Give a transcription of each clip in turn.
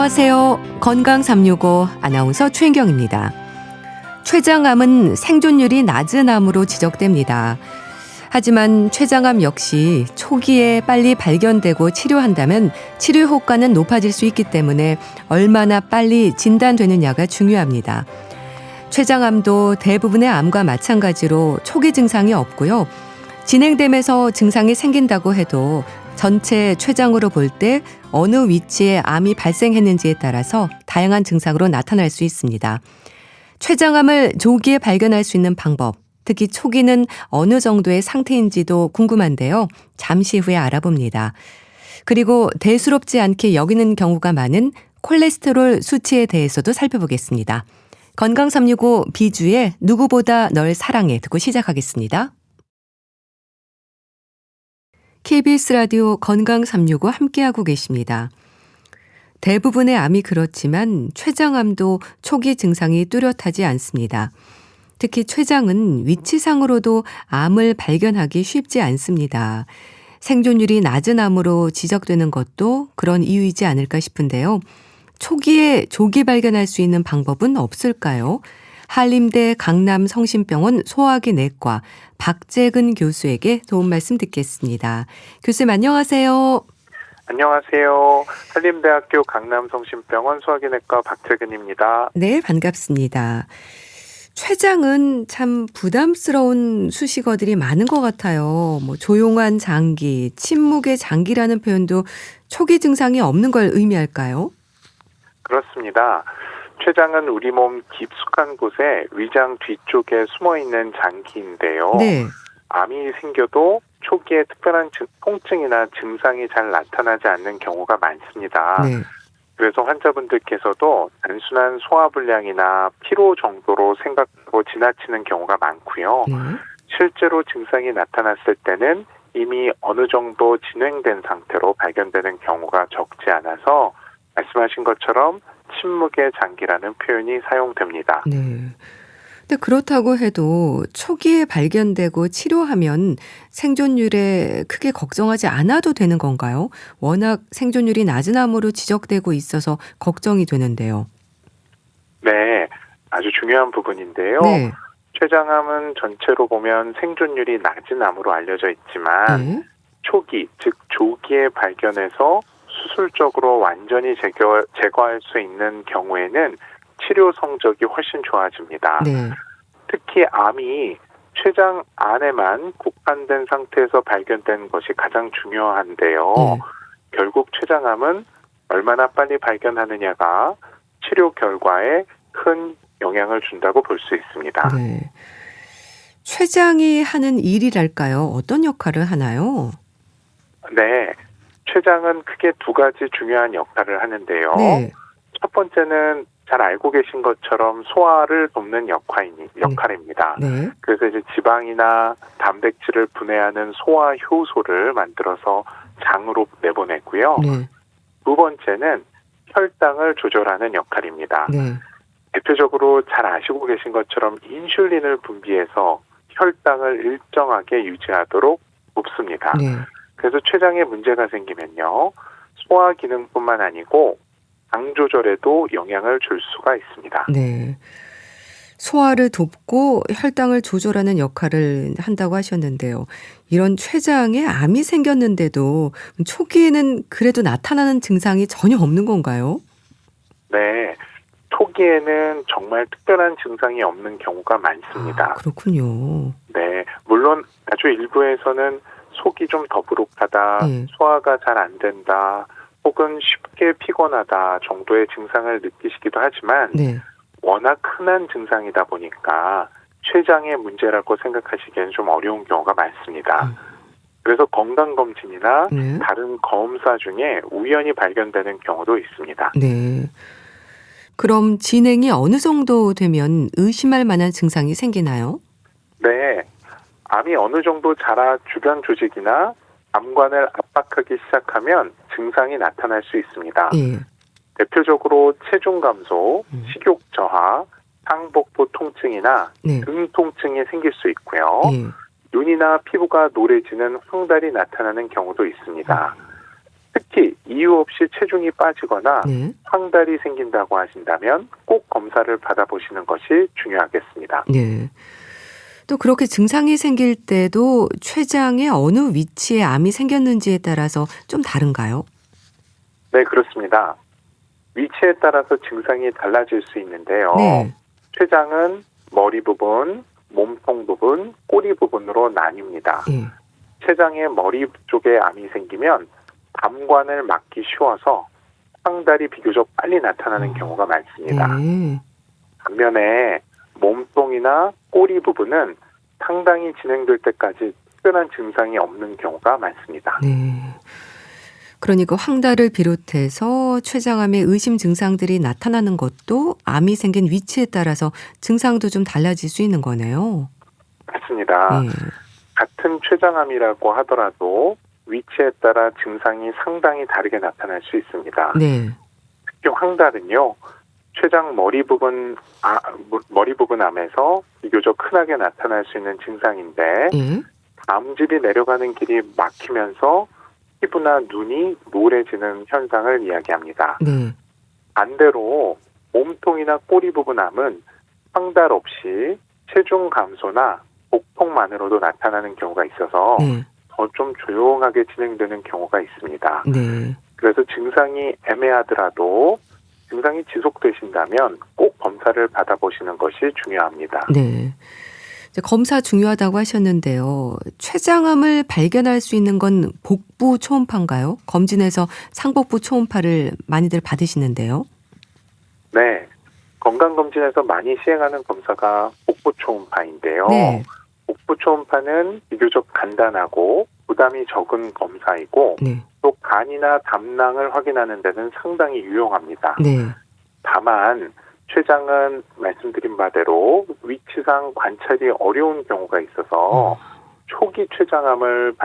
안녕하세요. 건강 365 아나운서 최인경입니다. 췌장암은 생존율이 낮은 암으로 지적됩니다. 하지만 췌장암 역시 초기에 빨리 발견되고 치료한다면 치료 효과는 높아질 수 있기 때문에 얼마나 빨리 진단되느냐가 중요합니다. 췌장암도 대부분의 암과 마찬가지로 초기 증상이 없고요. 진행되면서 증상이 생긴다고 해도 전체 췌장으로 볼 때 어느 위치에 암이 발생했는지에 따라서 다양한 증상으로 나타날 수 있습니다. 췌장암을 조기에 발견할 수 있는 방법, 특히 초기는 어느 정도의 상태인지도 궁금한데요. 잠시 후에 알아봅니다. 그리고 대수롭지 않게 여기는 경우가 많은 콜레스테롤 수치에 대해서도 살펴보겠습니다. 건강 365 비주의 누구보다 널 사랑해 듣고 시작하겠습니다. KBS 라디오 건강 365 함께하고 계십니다. 대부분의 암이 그렇지만 췌장암도 초기 증상이 뚜렷하지 않습니다. 특히 췌장은 위치상으로도 암을 발견하기 쉽지 않습니다. 생존율이 낮은 암으로 지적되는 것도 그런 이유이지 않을까 싶은데요. 초기에 조기 발견할 수 있는 방법은 없을까요? 한림대 강남성심병원 소화기 내과 박재근 교수에게 도움 말씀 듣겠습니다. 교수님 안녕하세요. 안녕하세요. 한림대학교 강남성심병원 소화기 내과 박재근입니다. 네, 반갑습니다. 췌장은 참 부담스러운 수식어들이 많은 것 같아요. 조용한 장기, 침묵의 장기라는 표현도 초기 증상이 없는 걸 의미할까요? 그렇습니다. 췌장은 우리 몸 깊숙한 곳에 위장 뒤쪽에 숨어있는 장기인데요. 네. 암이 생겨도 초기에 특별한 통증이나 증상이 잘 나타나지 않는 경우가 많습니다. 네. 그래서 환자분들께서도 단순한 소화불량이나 피로 정도로 생각하고 지나치는 경우가 많고요. 네. 실제로 증상이 나타났을 때는 이미 어느 정도 진행된 상태로 발견되는 경우가 적지 않아서 말씀하신 것처럼 침묵의 장기라는 표현이 사용됩니다. 네. 근데 그렇다고 해도 초기에 발견되고 치료하면 생존율에 크게 걱정하지 않아도 되는 건가요? 워낙 생존율이 낮은 암으로 지적되고 있어서 걱정이 되는데요. 네, 아주 중요한 부분인데요. 네. 췌장암은 전체로 보면 생존율이 낮은 암으로 알려져 있지만 네. 초기, 즉 조기에 발견해서 수술적으로 완전히 제거할 수 있는 경우에는 치료 성적이 훨씬 좋아집니다. 네. 특히 암이 췌장 안에만 국한된 상태에서 발견된 것이 가장 중요한데요. 네. 결국 췌장암은 얼마나 빨리 발견하느냐가 치료 결과에 큰 영향을 준다고 볼 수 있습니다. 네. 췌장이 하는 일이랄까요? 어떤 역할을 하나요? 네, 췌장은 크게 두 가지 중요한 역할을 하는데요. 네. 첫 번째는 잘 알고 계신 것처럼 소화를 돕는 역할입니다. 네. 그래서 이제 지방이나 단백질을 분해하는 소화 효소를 만들어서 장으로 내보내고요. 네. 두 번째는 혈당을 조절하는 역할입니다. 네. 대표적으로 잘 아시고 계신 것처럼 인슐린을 분비해서 혈당을 일정하게 유지하도록 돕습니다. 네. 그래서 췌장에 문제가 생기면요, 소화 기능뿐만 아니고 당 조절에도 영향을 줄 수가 있습니다. 네. 소화를 돕고 혈당을 조절하는 역할을 한다고 하셨는데요. 이런 췌장에 암이 생겼는데도 초기에는 그래도 나타나는 증상이 전혀 없는 건가요? 네, 초기에는 정말 특별한 증상이 없는 경우가 많습니다. 그렇군요. 네, 물론 아주 일부에서는 속이 좀 더부룩하다, 네. 소화가 잘 안 된다, 혹은 쉽게 피곤하다 정도의 증상을 느끼시기도 하지만 네. 워낙 흔한 증상이다 보니까 췌장의 문제라고 생각하시기에는 좀 어려운 경우가 많습니다. 그래서 건강검진이나 네. 다른 검사 중에 우연히 발견되는 경우도 있습니다. 네. 그럼 진행이 어느 정도 되면 의심할 만한 증상이 생기나요? 네, 암이 어느 정도 자라 주변 조직이나 암관을 압박하기 시작하면 증상이 나타날 수 있습니다. 예. 대표적으로 체중 감소, 식욕 저하, 상복부 통증이나 네. 등 통증이 생길 수 있고요. 예. 눈이나 피부가 노래지는 황달이 나타나는 경우도 있습니다. 특히 특히 이유 없이 체중이 빠지거나 네. 황달이 생긴다고 하신다면 꼭 검사를 받아보시는 것이 중요하겠습니다. 네. 또 그렇게 증상이 생길 때도 췌장의 어느 위치에 암이 생겼는지에 따라서 좀 다른가요? 네, 그렇습니다. 위치에 따라서 증상이 달라질 수 있는데요. 네. 췌장은 머리 부분, 몸통 부분, 꼬리 부분으로 나뉩니다. 예. 췌장의 머리 쪽에 암이 생기면 담관을 막기 쉬워서 황달이 비교적 빨리 나타나는 경우가 많습니다. 네. 반면에 몸통이나 꼬리 부분은 상당히 진행될 때까지 특별한 증상이 없는 경우가 많습니다. 네. 그러니까 황달을 비롯해서 췌장암의 의심 증상들이 나타나는 것도 암이 생긴 위치에 따라서 증상도 좀 달라질 수 있는 거네요. 맞습니다. 예. 같은 췌장암이라고 하더라도 위치에 따라 증상이 상당히 다르게 나타날 수 있습니다. 네. 특히 황달은요, 췌장 머리 부분 암에서 비교적 흔하게 나타날 수 있는 증상인데 예. 암질이 내려가는 길이 막히면서 피부나 눈이 노래지는 현상을 이야기합니다. 네. 반대로 몸통이나 꼬리 부분 암은 황달 없이 체중 감소나 복통만으로도 나타나는 경우가 있어서 네. 더 좀 조용하게 진행되는 경우가 있습니다. 네. 그래서 증상이 애매하더라도 증상이 지속되신다면 꼭 검사를 받아보시는 것이 중요합니다. 네. 이제 검사 중요하다고 하셨는데요. 췌장암을 발견할 수 있는 건 복부 초음파인가요? 검진에서 상복부 초음파를 많이들 받으시는데요. 네. 건강검진에서 많이 시행하는 검사가 복부 초음파인데요. 네. 복부 초음파는 비교적 간단하고 부담이 적은 검사이고 네. 또 간이나 담낭을 확인하는 데는 상당히 유용합니다. 네. 다만 췌장은 말씀드린 바대로 위치상 관찰이 어려운 경우가 있어서 초기 췌장암을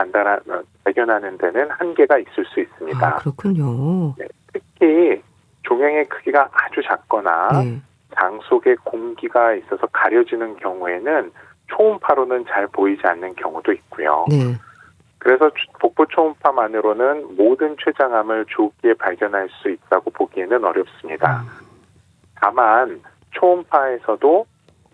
발견하는 데는 한계가 있을 수 있습니다. 아, 그렇군요. 네, 특히 종양의 크기가 아주 작거나 네. 장 속에 공기가 있어서 가려지는 경우에는 초음파로는 잘 보이지 않는 경우도 있고요. 네. 그래서 복부 초음파만으로는 모든 췌장암을 조기에 발견할 수 있다고 보기에는 어렵습니다. 다만 초음파에서도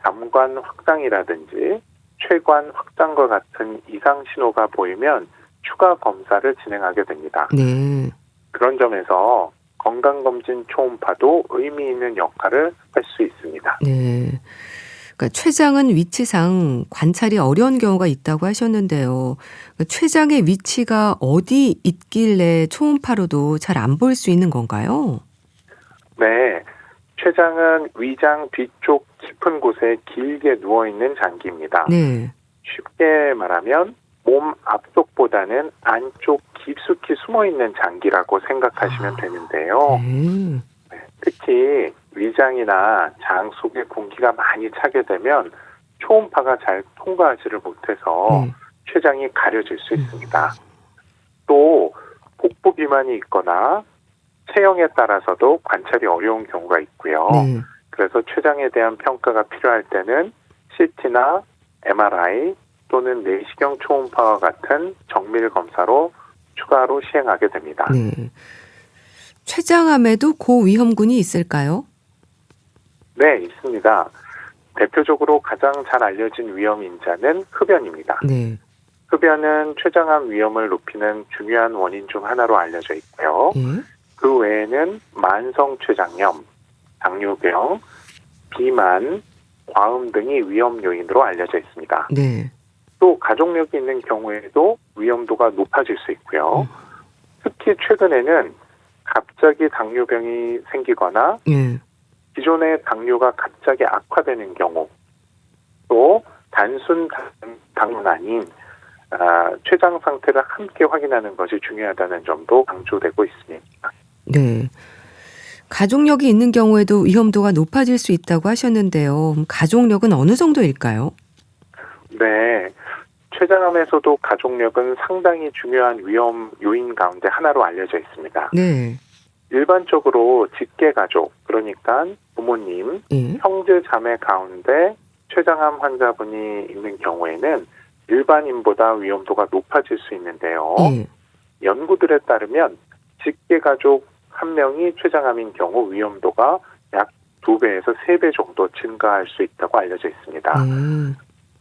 담관 확장이라든지 췌관 확장과 같은 이상 신호가 보이면 추가 검사를 진행하게 됩니다. 네. 그런 점에서 건강검진 초음파도 의미 있는 역할을 할 수 있습니다. 네. 그러니까 췌장은 위치상 관찰이 어려운 경우가 있다고 하셨는데요. 그러니까 췌장의 위치가 어디 있길래 초음파로도 잘 안 볼 수 있는 건가요? 네. 췌장은 위장 뒤쪽 깊은 곳에 길게 누워있는 장기입니다. 네. 쉽게 말하면 몸 앞쪽보다는 안쪽 깊숙이 숨어있는 장기라고 생각하시면 되는데요. 네. 특히 위장이나 장 속에 공기가 많이 차게 되면 초음파가 잘 통과하지를 못해서 네. 췌장이 가려질 수 있습니다. 또 복부 비만이 있거나 체형에 따라서도 관찰이 어려운 경우가 있고요. 네. 그래서 췌장에 대한 평가가 필요할 때는 CT나 MRI 또는 내시경 초음파와 같은 정밀 검사로 추가로 시행하게 됩니다. 네. 췌장암에도 고위험군이 있을까요? 네, 있습니다. 대표적으로 가장 잘 알려진 위험 인자는 흡연입니다. 네. 흡연은 췌장암 위험을 높이는 중요한 원인 중 하나로 알려져 있고요. 예. 그 외에는 만성 췌장염, 당뇨병, 비만, 과음 등이 위험 요인으로 알려져 있습니다. 네. 또 가족력이 있는 경우에도 위험도가 높아질 수 있고요. 특히 최근에는 갑자기 당뇨병이 생기거나 예. 기존의 당뇨가 갑자기 악화되는 경우, 또 단순 당뇨는 아닌 췌장 상태를 함께 확인하는 것이 중요하다는 점도 강조되고 있습니다. 네. 가족력이 있는 경우에도 위험도가 높아질 수 있다고 하셨는데요. 가족력은 어느 정도일까요? 네. 췌장암에서도 가족력은 상당히 중요한 위험 요인 가운데 하나로 알려져 있습니다. 네. 일반적으로 직계가족, 그러니까 부모님, 예. 형제, 자매 가운데 췌장암 환자분이 있는 경우에는 일반인보다 위험도가 높아질 수 있는데요. 예. 연구들에 따르면 직계 가족 한 명이 췌장암인 경우 위험도가 약 2배에서 3배 정도 증가할 수 있다고 알려져 있습니다.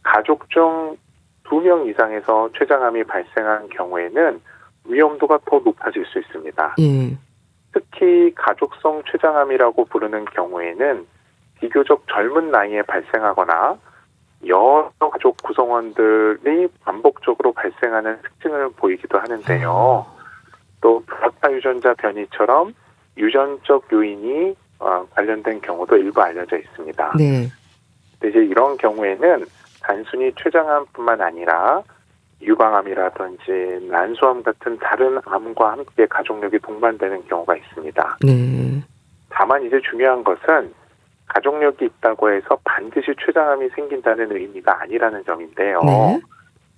가족 중 2명 이상에서 췌장암이 발생한 경우에는 위험도가 더 높아질 수 있습니다. 예. 특히 가족성 췌장암이라고 부르는 경우에는 비교적 젊은 나이에 발생하거나 여러 가족 구성원들이 반복적으로 발생하는 특징을 보이기도 하는데요. 또 브라카 유전자 변이처럼 유전적 요인이 관련된 경우도 일부 알려져 있습니다. 네. 근데 이제 이런 경우에는 단순히 췌장암뿐만 아니라 유방암이라든지 난소암 같은 다른 암과 함께 가족력이 동반되는 경우가 있습니다. 네. 다만 이제 중요한 것은 가족력이 있다고 해서 반드시 췌장암이 생긴다는 의미가 아니라는 점인데요. 네.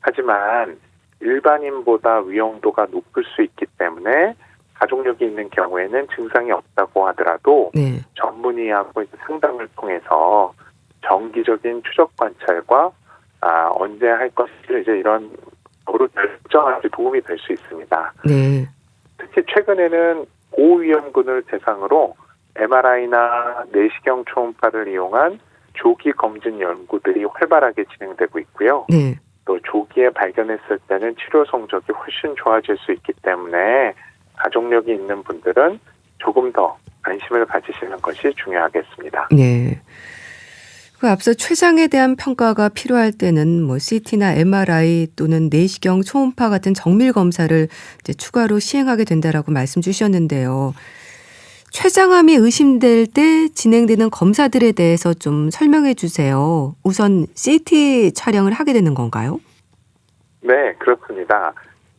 하지만 일반인보다 위험도가 높을 수 있기 때문에 가족력이 있는 경우에는 증상이 없다고 하더라도 네. 전문의하고 상담을 통해서 정기적인 추적 관찰과 언제 할 것을 이제 이런 거로 결정하는 데 도움이 될 수 있습니다. 네. 특히 최근에는 고위험군을 대상으로 MRI나 내시경 초음파를 이용한 조기 검진 연구들이 활발하게 진행되고 있고요. 네. 또 조기에 발견했을 때는 치료 성적이 훨씬 좋아질 수 있기 때문에 가족력이 있는 분들은 조금 더 관심을 가지시는 것이 중요하겠습니다. 네. 그 앞서 췌장에 대한 평가가 필요할 때는 뭐 CT나 MRI 또는 내시경 초음파 같은 정밀 검사를 이제 추가로 시행하게 된다라고 말씀 주셨는데요. 췌장암이 의심될 때 진행되는 검사들에 대해서 좀 설명해 주세요. 우선 CT 촬영을 하게 되는 건가요? 네, 그렇습니다.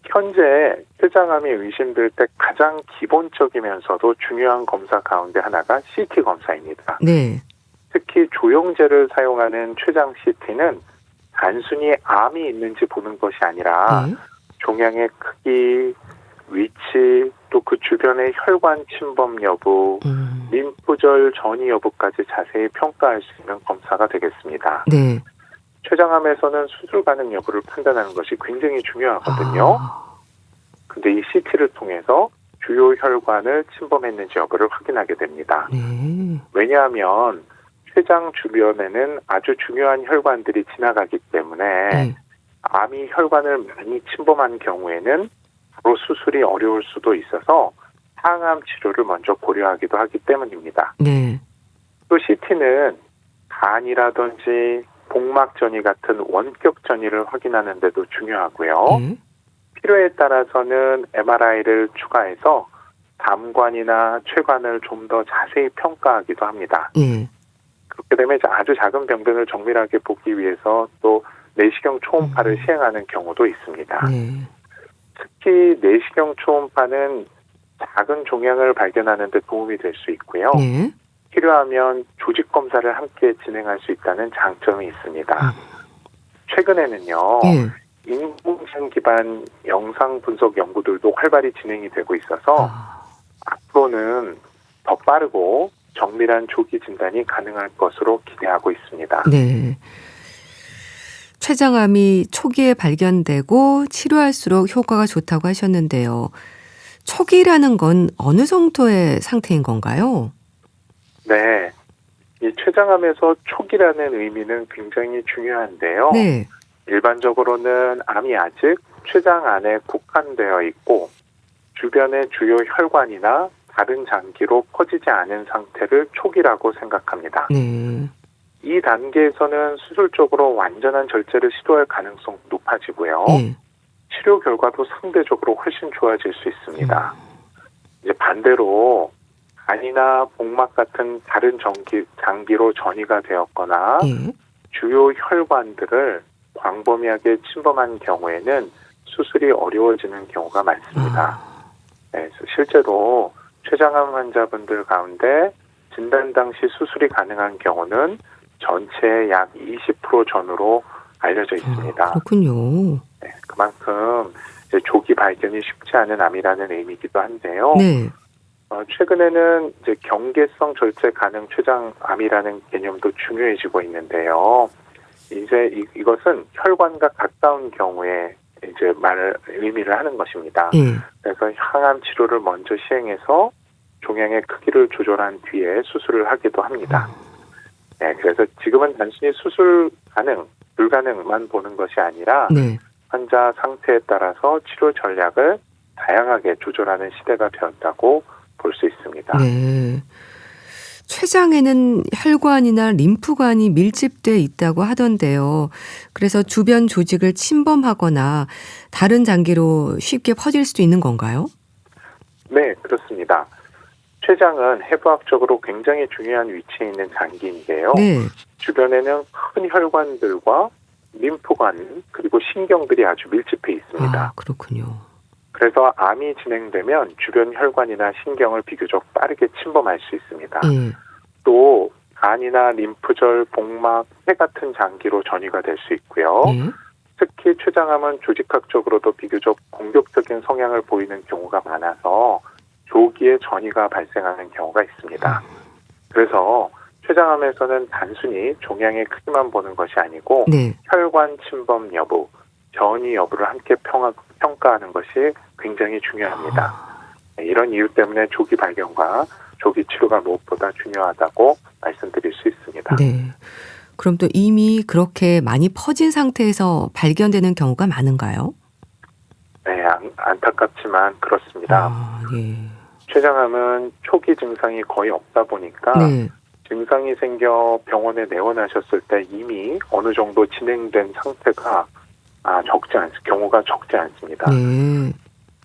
현재 췌장암이 의심될 때 가장 기본적이면서도 중요한 검사 가운데 하나가 CT 검사입니다. 네. 특히 조영제를 사용하는 췌장 CT는 단순히 암이 있는지 보는 것이 아니라 네. 종양의 크기, 위치, 또 그 주변의 혈관 침범 여부, 림프절 전이 여부까지 자세히 평가할 수 있는 검사가 되겠습니다. 네. 췌장암에서는 수술 가능 여부를 판단하는 것이 굉장히 중요하거든요. 근데 이 CT를 통해서 주요 혈관을 침범했는지 여부를 확인하게 됩니다. 네. 왜냐하면 췌장 주변에는 아주 중요한 혈관들이 지나가기 때문에 네. 암이 혈관을 많이 침범한 경우에는 바로 수술이 어려울 수도 있어서 항암 치료를 먼저 고려하기도 하기 때문입니다. 네. 또 CT는 간이라든지 복막 전이 같은 원격 전이를 확인하는 데도 중요하고요. 네. 필요에 따라서는 MRI를 추가해서 담관이나 췌관을 좀 더 자세히 평가하기도 합니다. 네. 그렇게 되면 이제 아주 작은 병변을 정밀하게 보기 위해서 또 내시경 초음파를 시행하는 경우도 있습니다. 네. 특히 내시경 초음파는 작은 종양을 발견하는 데 도움이 될 수 있고요. 네. 필요하면 조직 검사를 함께 진행할 수 있다는 장점이 있습니다. 최근에는요. 네. 인공지능 기반 영상 분석 연구들도 활발히 진행이 되고 있어서 앞으로는 더 빠르고 정밀한 조기 진단이 가능할 것으로 기대하고 있습니다. 네. 췌장암이 초기에 발견되고 치료할수록 효과가 좋다고 하셨는데요. 초기라는 건 어느 정도의 상태인 건가요? 네. 이 췌장암에서 초기라는 의미는 굉장히 중요한데요. 네. 일반적으로는 암이 아직 췌장 안에 국한되어 있고 주변의 주요 혈관이나 다른 장기로 퍼지지 않은 상태를 초기라고 생각합니다. 네. 이 단계에서는 수술적으로 완전한 절제를 시도할 가능성이 높아지고요. 네. 치료 결과도 상대적으로 훨씬 좋아질 수 있습니다. 이제 반대로 간이나 복막 같은 다른 장기로 전이가 되었거나 네. 주요 혈관들을 광범위하게 침범한 경우에는 수술이 어려워지는 경우가 많습니다. 네, 실제로 췌장암 환자분들 가운데 진단 당시 수술이 가능한 경우는 전체의 약 20% 전후로 알려져 있습니다. 그렇군요. 네, 그만큼 이제 조기 발견이 쉽지 않은 암이라는 의미이기도 한데요. 네. 최근에는 이제 경계성 절제 가능 췌장암이라는 개념도 중요해지고 있는데요. 이제 이것은 혈관과 가까운 경우에 이제 의미를 하는 것입니다. 예. 그래서 항암 치료를 먼저 시행해서 종양의 크기를 조절한 뒤에 수술을 하기도 합니다. 네, 그래서 지금은 단순히 수술 가능, 불가능만 보는 것이 아니라 네. 환자 상태에 따라서 치료 전략을 다양하게 조절하는 시대가 되었다고 볼 수 있습니다. 네. 췌장에는 혈관이나 림프관이 밀집돼 있다고 하던데요. 그래서 주변 조직을 침범하거나 다른 장기로 쉽게 퍼질 수도 있는 건가요? 네, 그렇습니다. 췌장은 해부학적으로 굉장히 중요한 위치에 있는 장기인데요. 네. 주변에는 큰 혈관들과 림프관 그리고 신경들이 아주 밀집해 있습니다. 아, 그렇군요. 그래서 암이 진행되면 주변 혈관이나 신경을 비교적 빠르게 침범할 수 있습니다. 예. 또 간이나 림프절, 복막, 폐 같은 장기로 전이가 될 수 있고요. 예. 특히 췌장암은 조직학적으로도 비교적 공격적인 성향을 보이는 경우가 많아서 조기에 전이가 발생하는 경우가 있습니다. 그래서 췌장암에서는 단순히 종양의 크기만 보는 것이 아니고 네. 혈관 침범 여부, 전이 여부를 함께 평가하는 것이 굉장히 중요합니다. 이런 이유 때문에 조기 발견과 조기 치료가 무엇보다 중요하다고 말씀드릴 수 있습니다. 네. 그럼 또 이미 그렇게 많이 퍼진 상태에서 발견되는 경우가 많은가요? 네, 안타깝지만 그렇습니다. 아, 예. 췌장암은 초기 증상이 거의 없다 보니까 네. 증상이 생겨 병원에 내원하셨을 때 이미 어느 정도 진행된 상태가 경우가 적지 않습니다. 네.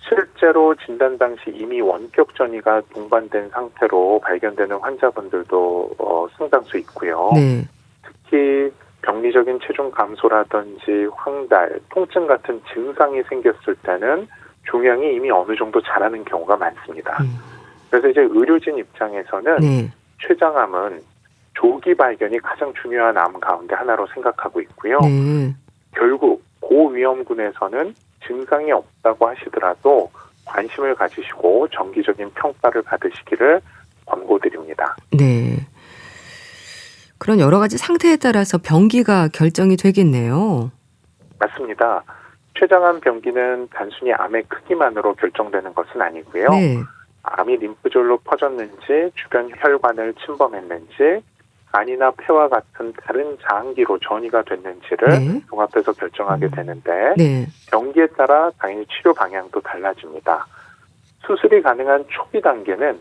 실제로 진단 당시 이미 원격 전이가 동반된 상태로 발견되는 환자분들도 상당수 있고요. 네. 특히 병리적인 체중 감소라든지 황달, 통증 같은 증상이 생겼을 때는 종양이 이미 어느 정도 자라는 경우가 많습니다. 그래서 이제 의료진 입장에서는 네. 췌장암은 조기 발견이 가장 중요한 암 가운데 하나로 생각하고 있고요. 네. 결국 고위험군에서는 증상이 없다고 하시더라도 관심을 가지시고 정기적인 평가를 받으시기를 권고드립니다. 네. 그런 여러 가지 상태에 따라서 병기가 결정이 되겠네요. 맞습니다. 췌장암 병기는 단순히 암의 크기만으로 결정되는 것은 아니고요. 네. 암이 림프절로 퍼졌는지 주변 혈관을 침범했는지 간이나 폐와 같은 다른 장기로 전이가 됐는지를 네. 종합해서 결정하게 되는데 네. 병기에 따라 당연히 치료 방향도 달라집니다. 수술이 가능한 초기 단계는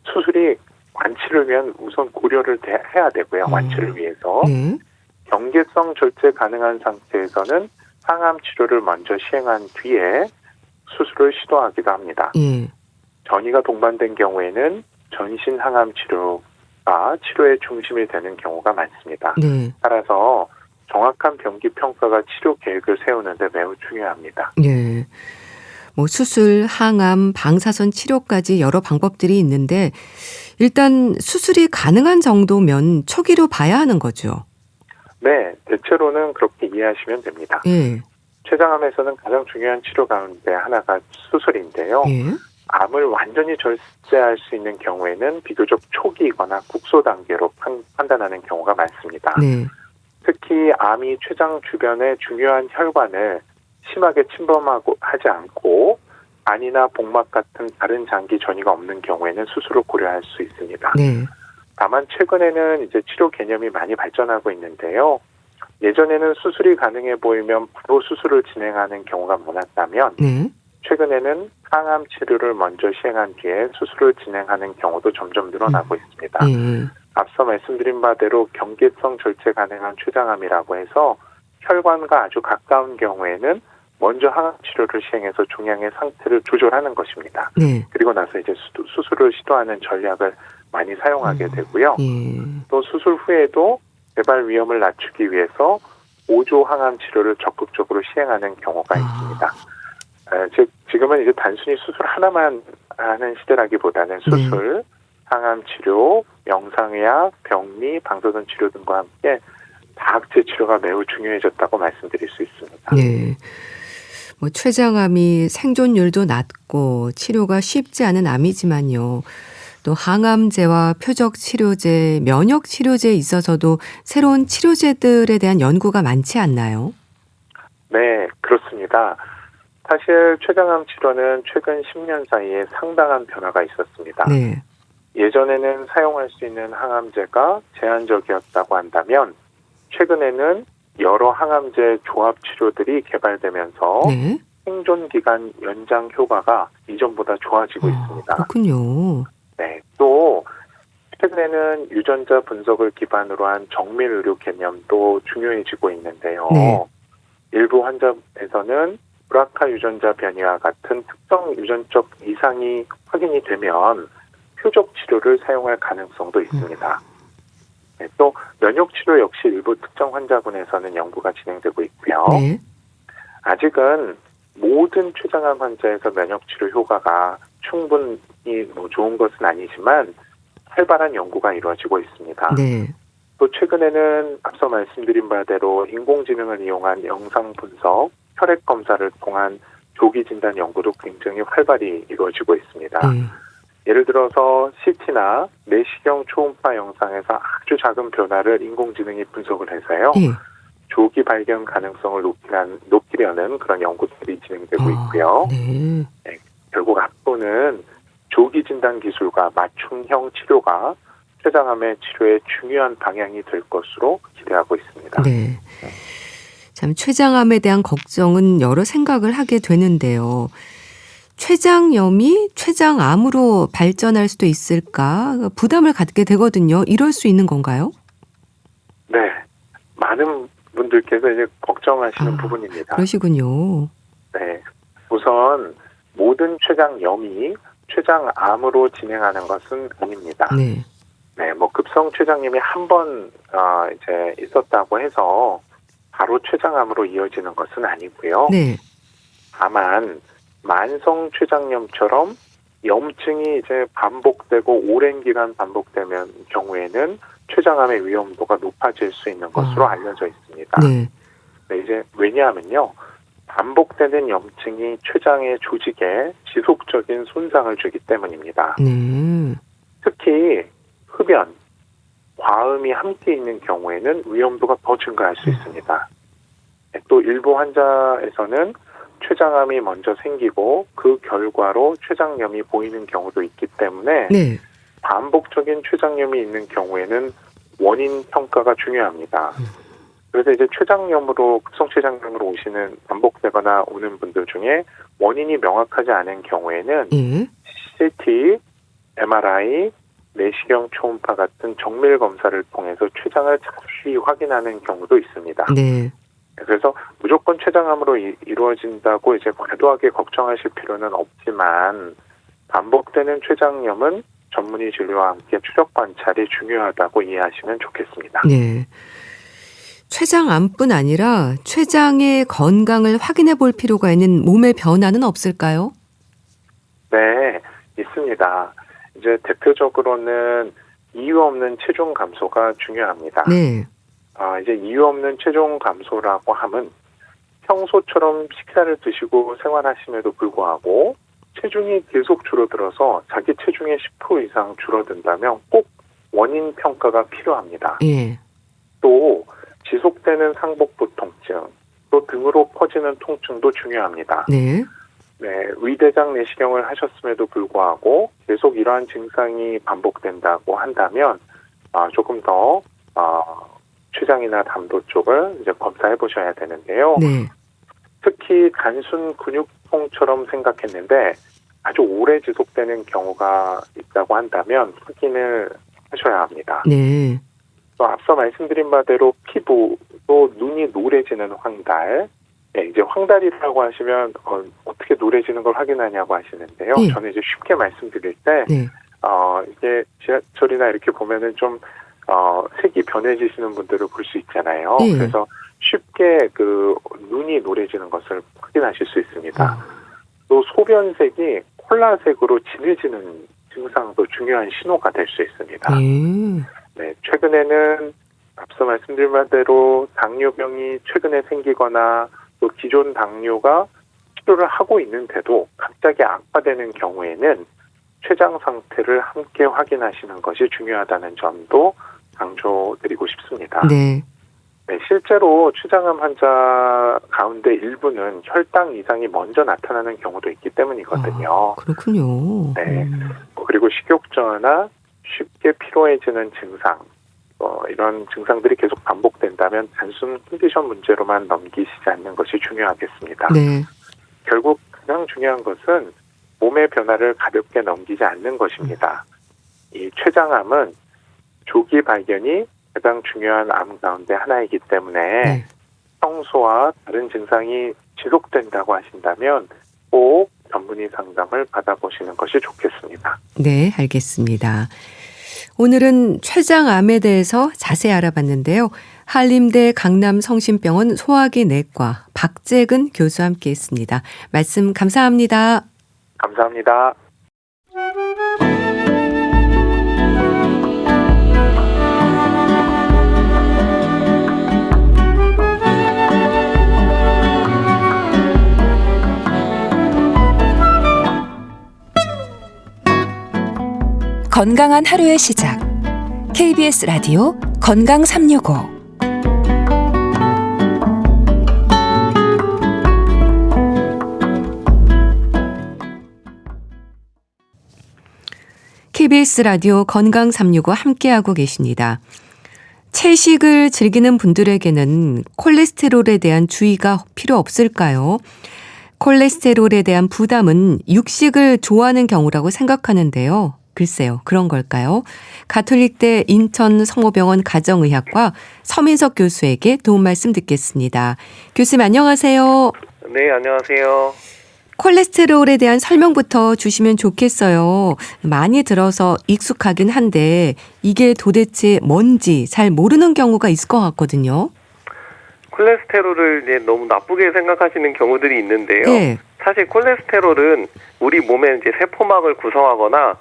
수술이 완치를 위한 우선 고려를 해야 되고요. 완치를 위해서. 네. 경계성 절제 가능한 상태에서는 항암 치료를 먼저 시행한 뒤에 수술을 시도하기도 합니다. 예. 전이가 동반된 경우에는 전신 항암 치료가 치료의 중심이 되는 경우가 많습니다. 네. 따라서 정확한 병기 평가가 치료 계획을 세우는 데 매우 중요합니다. 네. 뭐 수술, 항암, 방사선 치료까지 여러 방법들이 있는데 일단 수술이 가능한 정도면 초기로 봐야 하는 거죠. 네, 대체로는 그렇게 이해하시면 됩니다. 예. 췌장암에서는 가장 중요한 치료 가운데 하나가 수술인데요. 예. 암을 완전히 절제할 수 있는 경우에는 비교적 초기이거나 국소 단계로 판단하는 경우가 많습니다. 네. 특히 암이 췌장 주변의 중요한 혈관을 심하게 침범하고 하지 않고 간이나 복막 같은 다른 장기 전이가 없는 경우에는 수술을 고려할 수 있습니다. 네. 다만 최근에는 이제 치료 개념이 많이 발전하고 있는데요. 예전에는 수술이 가능해 보이면 바로 수술을 진행하는 경우가 많았다면 네. 최근에는 항암 치료를 먼저 시행한 뒤에 수술을 진행하는 경우도 점점 늘어나고 있습니다. 예. 앞서 말씀드린 바대로 경계성 절제 가능한 췌장암이라고 해서 혈관과 아주 가까운 경우에는 먼저 항암 치료를 시행해서 종양의 상태를 조절하는 것입니다. 네. 그리고 나서 이제 수술을 시도하는 전략을 많이 사용하게 되고요. 예. 또 수술 후에도 재발 위험을 낮추기 위해서 보조 항암 치료를 적극적으로 시행하는 경우가 있습니다. 즉 지금은 이제 단순히 수술 하나만 하는 시대라기보다는 수술, 항암 치료, 명상의학, 병리, 방사선 치료 등과 함께 다학제 치료가 매우 중요해졌다고 말씀드릴 수 있습니다. 네. 뭐 췌장암이 생존율도 낮고 치료가 쉽지 않은 암이지만요. 또 항암제와 표적 치료제, 면역 치료제에 있어서도 새로운 치료제들에 대한 연구가 많지 않나요? 네, 그렇습니다. 사실 췌장암 치료는 최근 10년 사이에 상당한 변화가 있었습니다. 네. 예전에는 사용할 수 있는 항암제가 제한적이었다고 한다면 최근에는 여러 항암제 조합 치료들이 개발되면서 네. 생존 기간 연장 효과가 이전보다 좋아지고 있습니다. 그렇군요. 네, 또 최근에는 유전자 분석을 기반으로 한 정밀 의료 개념도 중요해지고 있는데요. 네. 일부 환자에서는 브라카 유전자 변이와 같은 특정 유전적 이상이 확인이 되면 표적 치료를 사용할 가능성도 있습니다. 네, 또 면역 치료 역시 일부 특정 환자군에서는 연구가 진행되고 있고요. 네. 아직은 모든 췌장암 환자에서 면역 치료 효과가 충분히 좋은 것은 아니지만 활발한 연구가 이루어지고 있습니다. 네. 또 최근에는 앞서 말씀드린 바대로 인공지능을 이용한 영상 분석, 혈액 검사를 통한 조기 진단 연구도 굉장히 활발히 이루어지고 있습니다. 네. 예를 들어서 CT나 내시경 초음파 영상에서 아주 작은 변화를 인공지능이 분석을 해서요. 네. 조기 발견 가능성을 높이려는 그런 연구들이 진행되고 있고요. 네. 결국 앞으로는 조기 진단 기술과 맞춤형 치료가 췌장암의 치료의 중요한 방향이 될 것으로 기대하고 있습니다. 네. 참 췌장암에 대한 걱정은 여러 생각을 하게 되는데요. 췌장염이 췌장암으로 발전할 수도 있을까 부담을 갖게 되거든요. 이럴 수 있는 건가요? 네, 많은 분들께서 이제 걱정하시는 부분입니다. 그러시군요. 네, 우선 모든 췌장염이 췌장암으로 진행하는 것은 아닙니다. 네. 네, 뭐 급성 췌장염이 한 번 이제 있었다고 해서 바로 췌장암으로 이어지는 것은 아니고요. 네. 다만 만성 췌장염처럼 염증이 이제 반복되고 오랜 기간 반복되면 경우에는 췌장암의 위험도가 높아질 수 있는 것으로 알려져 있습니다. 네. 네, 이제 왜냐하면요. 반복되는 염증이 췌장의 조직에 지속적인 손상을 주기 때문입니다. 네. 특히 흡연, 과음이 함께 있는 경우에는 위험도가 더 증가할 수 있습니다. 네, 또 일부 환자에서는 췌장암이 먼저 생기고 그 결과로 췌장염이 보이는 경우도 있기 때문에 네. 반복적인 췌장염이 있는 경우에는 원인 평가가 중요합니다. 그래서 이제 췌장염으로 급성 췌장염으로 오시는 반복되거나 오는 분들 중에 원인이 명확하지 않은 경우에는 예. CT, MRI, 내시경 초음파 같은 정밀 검사를 통해서 췌장을 자세히 확인하는 경우도 있습니다. 네. 그래서 무조건 췌장암으로 이루어진다고 이제 과도하게 걱정하실 필요는 없지만 반복되는 췌장염은 전문의 진료와 함께 추적 관찰이 중요하다고 이해하시면 좋겠습니다. 네. 췌장암뿐 아니라 췌장의 건강을 확인해 볼 필요가 있는 몸의 변화는 없을까요? 네, 있습니다. 이제 대표적으로는 이유 없는 체중 감소가 중요합니다. 네. 이제 이유 없는 체중 감소라고 함은 평소처럼 식사를 드시고 생활하심에도 불구하고 체중이 계속 줄어들어서 자기 체중의 10% 이상 줄어든다면 꼭 원인 평가가 필요합니다. 예. 또 지속되는 상복부 통증, 또 등으로 퍼지는 통증도 중요합니다. 네. 네, 위대장 내시경을 하셨음에도 불구하고 계속 이러한 증상이 반복된다고 한다면 조금 더 췌장이나 담도 쪽을 이제 검사해 보셔야 되는데요. 네. 특히 단순 근육통처럼 생각했는데 아주 오래 지속되는 경우가 있다고 한다면 확인을 하셔야 합니다. 네. 또 앞서 말씀드린 바대로 피부, 또 눈이 노래지는 황달, 네, 이제 황달이라고 하시면 어떻게 노래지는 걸 확인하냐고 하시는데요. 네. 저는 이제 쉽게 말씀드릴 때 네. 이게 지하철이나 이렇게 보면은 좀 색이 변해지시는 분들을 볼 수 있잖아요. 네. 그래서 쉽게 그 눈이 노래지는 것을 확인하실 수 있습니다. 또 소변색이 콜라색으로 진해지는 증상도 중요한 신호가 될 수 있습니다. 네, 최근에는 앞서 말씀드린 바대로 당뇨병이 최근에 생기거나 또 기존 당뇨가 치료를 하고 있는데도 갑자기 악화되는 경우에는 췌장 상태를 함께 확인하시는 것이 중요하다는 점도 강조드리고 싶습니다. 네. 네, 실제로 췌장암 환자 가운데 일부는 혈당 이상이 먼저 나타나는 경우도 있기 때문이거든요. 그렇군요. 네. 그리고 식욕저하나 쉽게 피로해지는 증상, 이런 증상들이 계속 반복된다면 단순 컨디션 문제로만 넘기시지 않는 것이 중요하겠습니다. 네. 결국 가장 중요한 것은 몸의 변화를 가볍게 넘기지 않는 것입니다. 이 췌장암은 조기 발견이 가장 중요한 암 가운데 하나이기 때문에 네. 평소와 다른 증상이 지속된다고 하신다면 꼭 전문의 상담을 받아보시는 것이 좋겠습니다. 네, 알겠습니다. 오늘은 췌장암에 대해서 자세히 알아봤는데요. 한림대 강남성심병원 소화기 내과 박재근 교수와 함께했습니다. 말씀 감사합니다. 감사합니다. 건강한 하루의 시작. KBS 라디오 건강 365. KBS 라디오 건강 365 함께하고 계십니다. 채식을 즐기는 분들에게는 콜레스테롤에 대한 주의가 필요 없을까요? 콜레스테롤에 대한 부담은 육식을 좋아하는 경우라고 생각하는데요. 글쎄요, 그런 걸까요? 가톨릭대 인천 성모병원 가정의학과 서민석 교수에게 도움 말씀 듣겠습니다. 교수님 안녕하세요. 네, 안녕하세요. 콜레스테롤에 대한 설명부터 주시면 좋겠어요. 많이 들어서 익숙하긴 한데 이게 도대체 뭔지 잘 모르는 경우가 있을 것 같거든요. 콜레스테롤을 이제 너무 나쁘게 생각하시는 경우들이 있는데요. 네. 사실 콜레스테롤은 우리 몸의 이제 세포막을 구성하거나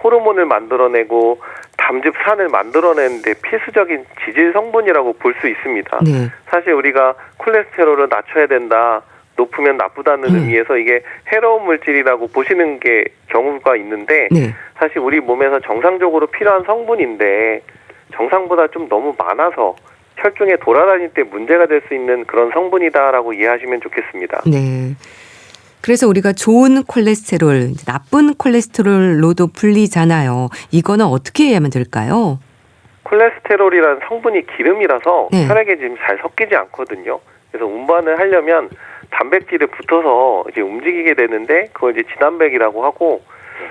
호르몬을 만들어내고 담즙산을 만들어내는데 필수적인 지질 성분이라고 볼 수 있습니다. 네. 사실 우리가 콜레스테롤을 낮춰야 된다, 높으면 나쁘다는 의미에서 이게 해로운 물질이라고 보시는 게 경우가 있는데 네. 사실 우리 몸에서 정상적으로 필요한 성분인데 정상보다 좀 너무 많아서 혈중에 돌아다닐 때 문제가 될 수 있는 그런 성분이다라고 이해하시면 좋겠습니다. 네. 그래서 우리가 좋은 콜레스테롤, 나쁜 콜레스테롤로도 불리잖아요. 이거는 어떻게 이해하면 될까요? 콜레스테롤이라는 성분이 기름이라서 네. 혈액에 지금 잘 섞이지 않거든요. 그래서 운반을 하려면 단백질에 붙어서 이제 움직이게 되는데 그걸 이제 진단백이라고 하고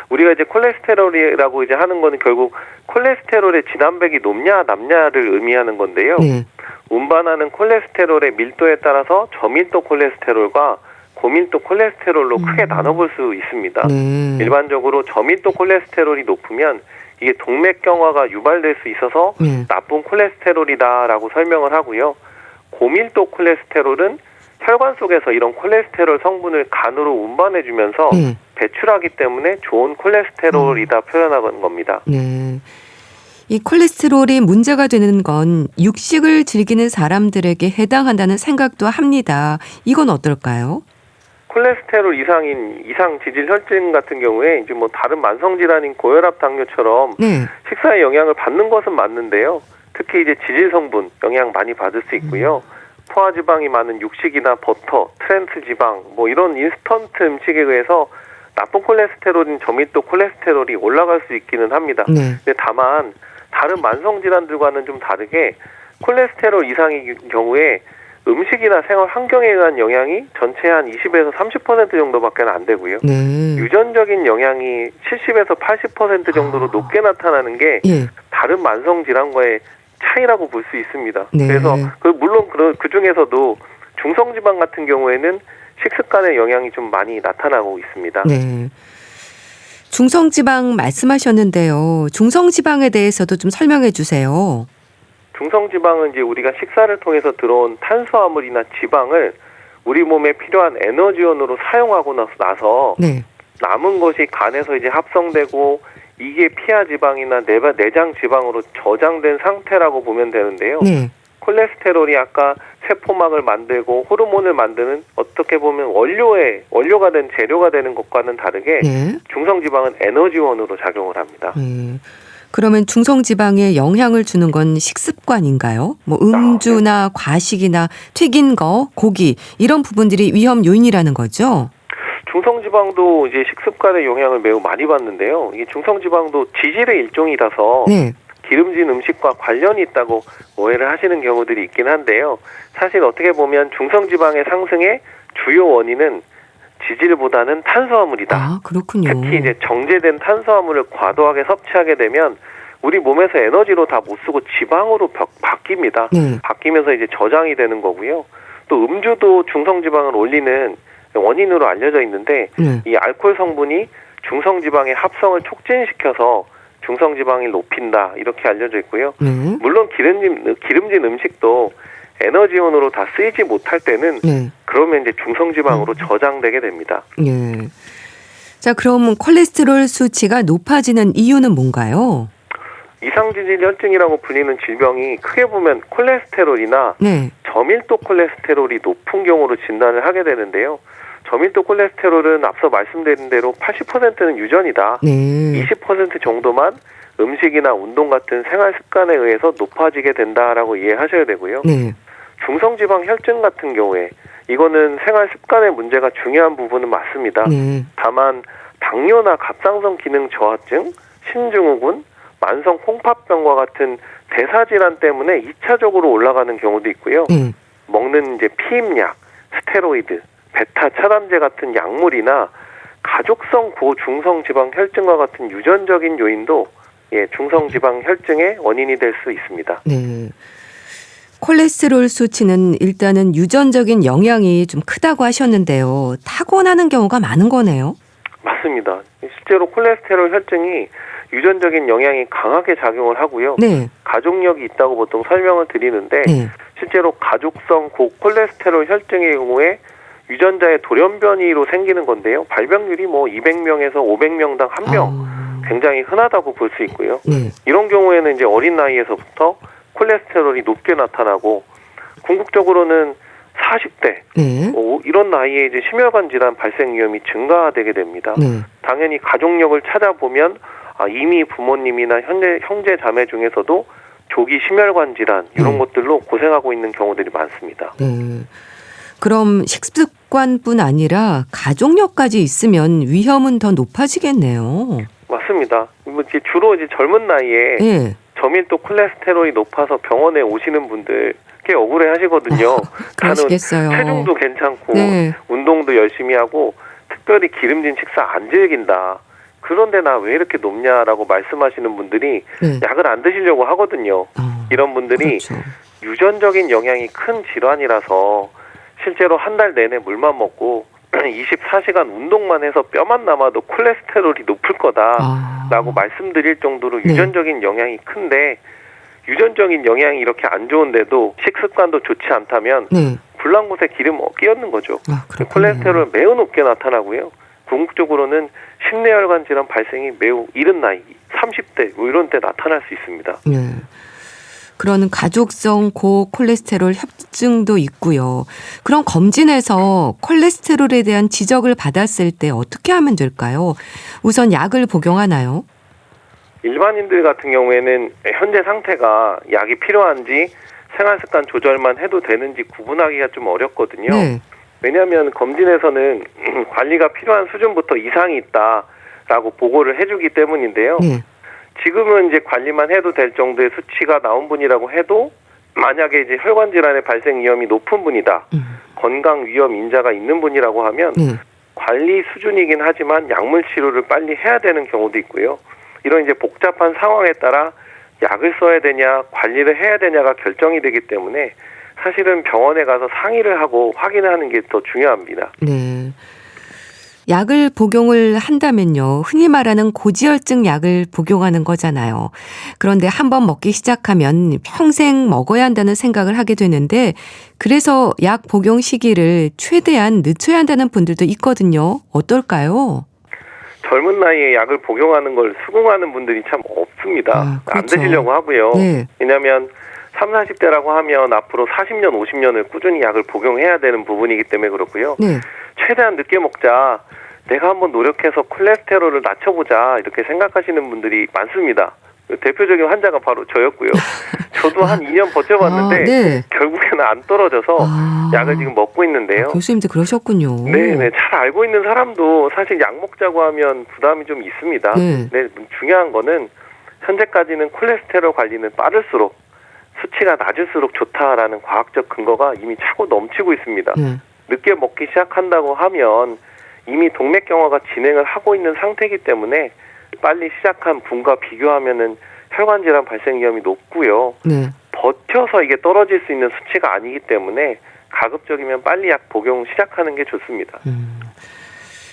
우리가 이제 콜레스테롤이라고 이제 하는 거는 결국 콜레스테롤의 진단백이 높냐 낮냐를 의미하는 건데요. 네. 운반하는 콜레스테롤의 밀도에 따라서 저밀도 콜레스테롤과 고밀도 콜레스테롤로 크게 나눠볼 수 있습니다. 네. 일반적으로 저밀도 콜레스테롤이 높으면 이게 동맥경화가 유발될 수 있어서 네. 나쁜 콜레스테롤이다라고 설명을 하고요. 고밀도 콜레스테롤은 혈관 속에서 이런 콜레스테롤 성분을 간으로 운반해주면서 네. 배출하기 때문에 좋은 콜레스테롤이다 표현하는 겁니다. 네. 이 콜레스테롤이 문제가 되는 건 육식을 즐기는 사람들에게 해당한다는 생각도 합니다. 이건 어떨까요? 콜레스테롤 이상인 이상 지질 혈증 같은 경우에 이제 뭐 다른 만성 질환인 고혈압 당뇨처럼 네. 식사에 영향을 받는 것은 맞는데요. 특히 이제 지질 성분 영향 많이 받을 수 있고요. 포화 지방이 많은 육식이나 버터, 트랜스 지방 뭐 이런 인스턴트 음식에 의해서 나쁜 콜레스테롤인 저밀도 콜레스테롤이 올라갈 수 있기는 합니다. 네. 근데 다만 다른 만성 질환들과는 좀 다르게 콜레스테롤 이상의 경우에 음식이나 생활 환경에 의한 영향이 전체 한 20에서 30% 정도밖에 안 되고요. 네. 유전적인 영향이 70에서 80% 정도로 높게 나타나는 게 예. 다른 만성 질환과의 차이라고 볼 수 있습니다. 네. 그래서 물론 그 중에서도 중성지방 같은 경우에는 식습관의 영향이 좀 많이 나타나고 있습니다. 네. 중성지방 말씀하셨는데요. 중성지방에 대해서도 좀 설명해 주세요. 중성지방은 이제 우리가 식사를 통해서 들어온 탄수화물이나 지방을 우리 몸에 필요한 에너지원으로 사용하고 나서 네. 남은 것이 간에서 이제 합성되고 이게 피하 지방이나 내장 지방으로 저장된 상태라고 보면 되는데요. 네. 콜레스테롤이 아까 세포막을 만들고 호르몬을 만드는 어떻게 보면 원료가 된 재료가 되는 것과는 다르게 네. 중성지방은 에너지원으로 작용을 합니다. 네. 그러면 중성지방에 영향을 주는 건 식습관인가요? 뭐 음주나 과식이나 튀긴 거, 고기 이런 부분들이 위험 요인이라는 거죠? 중성지방도 이제 식습관의 영향을 매우 많이 받는데요. 이게 중성지방도 지질의 일종이라서 네. 기름진 음식과 관련이 있다고 오해를 하시는 경우들이 있긴 한데요. 사실 어떻게 보면 중성지방의 상승의 주요 원인은 지질보다는 탄수화물이다. 아, 그렇군요. 특히 이제 정제된 탄수화물을 과도하게 섭취하게 되면 우리 몸에서 에너지로 다 못 쓰고 지방으로 바뀝니다. 네. 바뀌면서 이제 저장이 되는 거고요. 또 음주도 중성지방을 올리는 원인으로 알려져 있는데 네. 이 알코올 성분이 중성지방의 합성을 촉진시켜서 중성지방을 높인다 이렇게 알려져 있고요. 네. 물론 기름진 음식도 에너지원으로 다 쓰이지 못할 때는 네. 그러면 이제 중성지방으로 저장되게 됩니다. 네. 자, 그럼 콜레스테롤 수치가 높아지는 이유는 뭔가요? 이상지질 혈증이라고 불리는 질병이 크게 보면 콜레스테롤이나 네. 저밀도 콜레스테롤이 높은 경우로 진단을 하게 되는데요. 저밀도 콜레스테롤은 앞서 말씀드린 대로 80%는 유전이다. 네. 20% 정도만 음식이나 운동 같은 생활 습관에 의해서 높아지게 된다라고 이해하셔야 되고요. 네. 중성지방 혈증 같은 경우에 이거는 생활 습관의 문제가 중요한 부분은 맞습니다. 네. 다만 당뇨나 갑상선 기능 저하증, 신증후군, 만성 홍파병과 같은 대사질환 때문에 2차적으로 올라가는 경우도 있고요. 네. 먹는 이제 피임약, 스테로이드, 베타 차단제 같은 약물이나 가족성 고중성지방 혈증과 같은 유전적인 요인도 중성지방 혈증의 원인이 될 수 있습니다. 네. 콜레스테롤 수치는 일단은 유전적인 영향이 좀 크다고 하셨는데요. 타고나는 경우가 많은 거네요. 맞습니다. 실제로 콜레스테롤 혈증이 유전적인 영향이 강하게 작용을 하고요. 네. 가족력이 있다고 보통 설명을 드리는데 네. 실제로 가족성 고콜레스테롤 혈증의 경우에 유전자의 돌연변이로 생기는 건데요. 발병률이 뭐 200명에서 500명당 1명 굉장히 흔하다고 볼 수 있고요. 네. 이런 경우에는 이제 어린 나이에서부터 콜레스테롤이 높게 나타나고 궁극적으로는 40대 네. 이런 나이에 이제 심혈관 질환 발생 위험이 증가되게 됩니다. 네. 당연히 가족력을 찾아보면 이미 부모님이나 형제 자매 중에서도 조기 심혈관 질환 이런 것들로 고생하고 있는 경우들이 많습니다. 네. 그럼 식습관뿐 아니라 가족력까지 있으면 위험은 더 높아지겠네요. 맞습니다. 주로 이제 젊은 나이에 네. 저밀도 콜레스테롤이 높아서 병원에 오시는 분들 꽤 억울해 하시거든요. 그러시겠어요. 나는 체중도 괜찮고 네. 운동도 열심히 하고 특별히 기름진 식사 안 즐긴다. 그런데 나 왜 이렇게 높냐라고 말씀하시는 분들이 네. 약을 안 드시려고 하거든요. 이런 분들이 그렇죠. 유전적인 영향이 큰 질환이라서 실제로 한 달 내내 물만 먹고 24시간 운동만 해서 뼈만 남아도 콜레스테롤이 높을 거다라고 말씀드릴 정도로 네. 유전적인 영향이 큰데 유전적인 영향이 이렇게 안 좋은데도 식습관도 좋지 않다면 네. 불난 곳에 기름 끼얹는 거죠. 그렇군요. 콜레스테롤 매우 높게 나타나고요. 궁극적으로는 심내혈관 질환 발생이 매우 이른 나이 30대 뭐 이런 때 나타날 수 있습니다. 네. 그런 가족성 고콜레스테롤 협증도 있고요. 그럼 검진에서 콜레스테롤에 대한 지적을 받았을 때 어떻게 하면 될까요? 우선 약을 복용하나요? 일반인들 같은 경우에는 현재 상태가 약이 필요한지 생활습관 조절만 해도 되는지 구분하기가 좀 어렵거든요. 네. 왜냐하면 검진에서는 관리가 필요한 수준부터 이상이 있다라고 보고를 해주기 때문인데요. 네. 지금은 이제 관리만 해도 될 정도의 수치가 나온 분이라고 해도 만약에 이제 혈관 질환의 발생 위험이 높은 분이다. 건강 위험 인자가 있는 분이라고 하면 관리 수준이긴 하지만 약물 치료를 빨리 해야 되는 경우도 있고요. 이런 이제 복잡한 상황에 따라 약을 써야 되냐 관리를 해야 되냐가 결정이 되기 때문에 사실은 병원에 가서 상의를 하고 확인을 하는 게 더 중요합니다. 네. 약을 복용을 한다면요. 흔히 말하는 고지혈증 약을 복용하는 거잖아요. 그런데 한번 먹기 시작하면 평생 먹어야 한다는 생각을 하게 되는데 그래서 약 복용 시기를 최대한 늦춰야 한다는 분들도 있거든요. 어떨까요? 젊은 나이에 약을 복용하는 걸 수긍하는 분들이 참 없습니다. 그렇죠. 안 드시려고 하고요. 네. 왜냐하면 30, 40대라고 하면 앞으로 40년, 50년을 꾸준히 약을 복용해야 되는 부분이기 때문에 그렇고요. 네. 최대한 늦게 먹자. 내가 한번 노력해서 콜레스테롤을 낮춰보자. 이렇게 생각하시는 분들이 많습니다. 대표적인 환자가 바로 저였고요. 저도 한 2년 버텨봤는데 네. 결국에는 안 떨어져서 약을 지금 먹고 있는데요. 교수님도 그러셨군요. 네, 잘 알고 있는 사람도 사실 약 먹자고 하면 부담이 좀 있습니다. 네. 네, 중요한 거는 현재까지는 콜레스테롤 관리는 빠를수록 수치가 낮을수록 좋다라는 과학적 근거가 이미 차고 넘치고 있습니다. 네. 늦게 먹기 시작한다고 하면 이미 동맥경화가 진행을 하고 있는 상태이기 때문에 빨리 시작한 분과 비교하면은 혈관 질환 발생 위험이 높고요. 네. 버텨서 이게 떨어질 수 있는 수치가 아니기 때문에 가급적이면 빨리 약 복용 시작하는 게 좋습니다.